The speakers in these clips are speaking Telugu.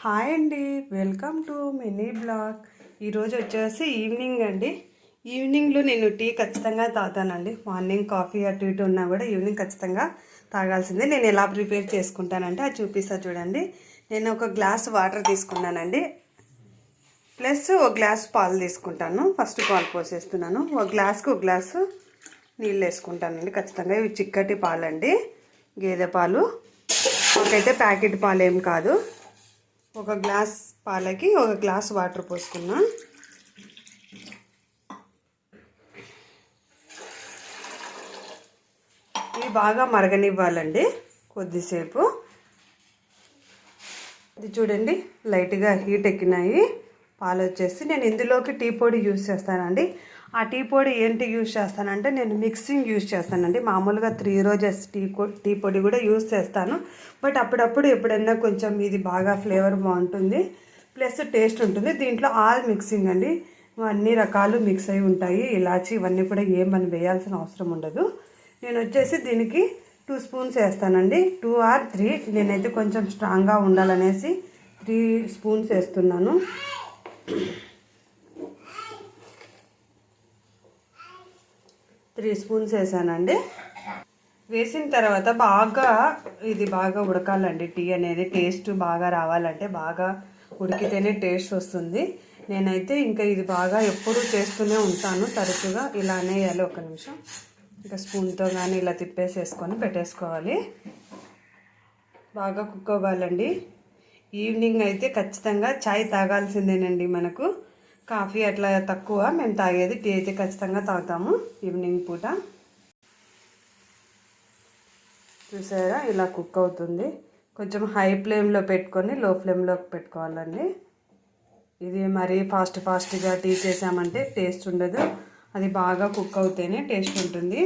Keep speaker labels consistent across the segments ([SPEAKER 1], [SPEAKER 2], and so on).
[SPEAKER 1] హాయ్ అండి, వెల్కమ్ టు మినీ బ్లాగ్. ఈరోజు వచ్చేసి ఈవినింగ్ అండి. ఈవినింగ్లో నేను టీ ఖచ్చితంగా తాగుతానండి. మార్నింగ్ కాఫీ అటు ఇటు ఉన్నా కూడా ఈవినింగ్ ఖచ్చితంగా తాగాల్సిందే. నేను ఎలా ప్రిపేర్ చేసుకుంటానంటే అది చూపిస్తా చూడండి. నేను ఒక గ్లాస్ వాటర్ తీసుకున్నానండి, ప్లస్ ఒక గ్లాస్ పాలు తీసుకుంటాను. ఫస్ట్ పాలు పోసేస్తున్నాను. ఒక గ్లాస్కి ఒక గ్లాసు నీళ్ళు వేసుకుంటానండి ఖచ్చితంగా. ఇవి చిక్కటి పాలండి, గేదె పాలు. మాకైతే ప్యాకెట్ పాలు ఏం కాదు. ఒక గ్లాస్ పాలకి ఒక గ్లాస్ వాటర్ పోసుకున్నా. ఇవి బాగా మరగనివ్వాలండి కొద్దిసేపు. ఇది చూడండి, లైట్గా హీట్ ఎక్కినాయి పాలు వచ్చేసి. నేను ఇందులోకి టీ పొడి యూజ్ చేస్తానండి. ఆ టీ పొడి ఏంటి యూజ్ చేస్తానంటే నేను మిక్సింగ్ యూజ్ చేస్తానండి. మామూలుగా 3 రోజెస్ టీ పొడి కూడా యూజ్ చేస్తాను. బట్ అప్పుడప్పుడు ఎప్పుడైనా కొంచెం ఇది బాగా ఫ్లేవర్ బాగుంటుంది, ప్లస్ టేస్ట్ ఉంటుంది. దీంట్లో ఆల్ మిక్సింగ్ అండి, అన్ని రకాలు మిక్స్ అయి ఉంటాయి. ఇలాచి ఇవన్నీ కూడా ఏం మనం వేయాల్సిన అవసరం ఉండదు. నేను వచ్చేసి దీనికి 2 స్పూన్స్ వేస్తానండి, 2 or 3. నేనైతే కొంచెం స్ట్రాంగ్గా ఉండాలనేసి 3 స్పూన్స్ వేస్తున్నాను. త్రీ స్పూన్స్ వేసానండి. వేసిన తర్వాత ఇది బాగా ఉడకాలండి. టీ అనేది టేస్ట్ బాగా రావాలంటే బాగా ఉడికితేనే టేస్ట్ వస్తుంది. నేనైతే ఇంకా ఇది బాగా ఎప్పుడూ చేస్తూనే ఉంటాను తరచుగా. ఇలానే వేయాలి. ఒక నిమిషం ఇంకా స్పూన్తో కానీ ఇలా తిప్పేసేసుకొని పెట్టేసుకోవాలి. బాగా కుక్ అవ్వాలండి. ఈవినింగ్ అయితే ఖచ్చితంగా చాయ్ తాగాల్సిందేనండి. మనకు కాఫీ అట్లా తక్కువ మేము తాగేది, టీ అయితే ఖచ్చితంగా తాగుతాము ఈవినింగ్ పూట. చూసారా, ఇలా కుక్ అవుతుంది. కొంచెం హై ఫ్లేమ్లో పెట్టుకొని లో ఫ్లేమ్లోకి పెట్టుకోవాలండి. ఇది మరీ ఫాస్ట్గా టీ చేసామంటే టేస్ట్ ఉండదు. అది బాగా కుక్ అవుతేనే టేస్ట్ ఉంటుంది.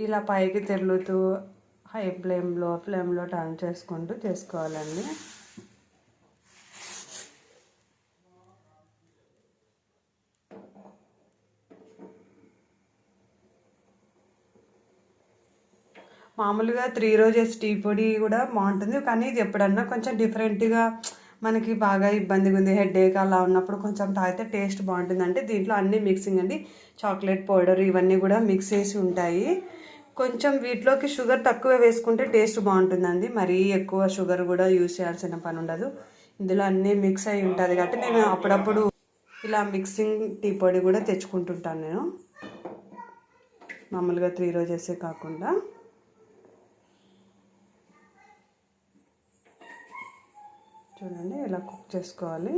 [SPEAKER 1] ఇలా పైకి తెరులుతూ హై ఫ్లేమ్లో ఫ్లేమ్లో టర్న్ చేసుకుంటూ చేసుకోవాలండి. మామూలుగా 3 రోజెస్ టీ పొడి కూడా బాగుంటుంది, కానీ ఇది ఎప్పుడన్నా కొంచెం డిఫరెంట్గా మనకి బాగా ఇబ్బందిగా ఉంది, హెడేక్ అలా ఉన్నప్పుడు కొంచెం తాగితే టేస్ట్ బాగుంటుంది. అంటే దీంట్లో అన్నీ మిక్సింగ్ అండి, చాక్లెట్ పౌడర్ ఇవన్నీ కూడా మిక్స్ చేసి ఉంటాయి. కొంచెం వీటిలోకి షుగర్ తక్కువ వేసుకుంటే టేస్ట్ బాగుంటుందండి. మరీ ఎక్కువ షుగర్ కూడా యూజ్ చేయాల్సిన పని ఉండదు. ఇందులో అన్నీ మిక్స్ అయి ఉంటుంది కాబట్టి నేను అప్పుడప్పుడు ఇలా మిక్సింగ్ టీ పొడి కూడా తెచ్చుకుంటుంటాను నేను, మామూలుగా 3 రోజెసే కాకుండా. చూడండి, ఇలా కుక్ చేసుకోవాలి.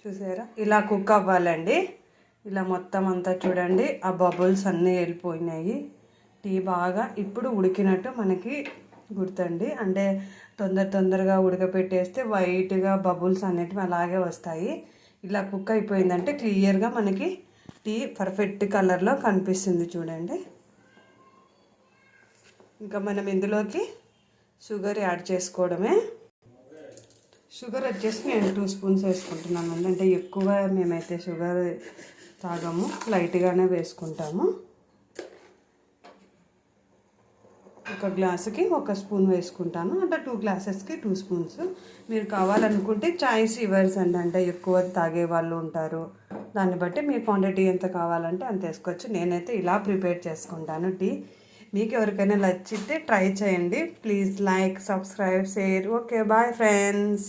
[SPEAKER 1] చూసారా, ఇలా కుక్ అవ్వాలండి. ఇలా మొత్తం అంతా చూడండి, ఆ బబుల్స్ అన్నీ వెళ్ళిపోయినాయి. టీ బాగా ఇప్పుడు ఉడికినట్టు మనకి గుర్తండి. అంటే తొందరగా ఉడకపెట్టేస్తే వైట్గా బబుల్స్ అనేటివి అలాగే వస్తాయి. ఇలా కుక్ అయిపోయిందంటే క్లియర్గా మనకి టీ పర్ఫెక్ట్ కలర్లో కనిపిస్తుంది. చూడండి, ఇంకా మనం ఇందులోకి షుగర్ యాడ్ చేసుకోవడమే. షుగర్ వచ్చేసి నేను 2 స్పూన్స్ వేసుకుంటున్నాను. అంటే ఎక్కువ మేమైతే షుగర్ తాగము, లైట్గానే వేసుకుంటాము. ఒక గ్లాసుకి 1 స్పూన్ వేసుకుంటాను, అంటే 2 గ్లాసెస్కి 2 స్పూన్స్. మీరు కావాలనుకుంటే చాయిస్ రివర్స్ అండి, అంటే ఎక్కువ తాగే వాళ్ళు ఉంటారు. దాన్ని బట్టి మీ క్వాంటిటీ ఎంత కావాలంటే అంత వేసుకోవచ్చు. నేనైతే ఇలా ప్రిపేర్ చేసుకుంటాను టీ. మీకు ఎవరికైనా నచ్చితే ట్రై చేయండి. Please like, subscribe, share. Okay, bye friends.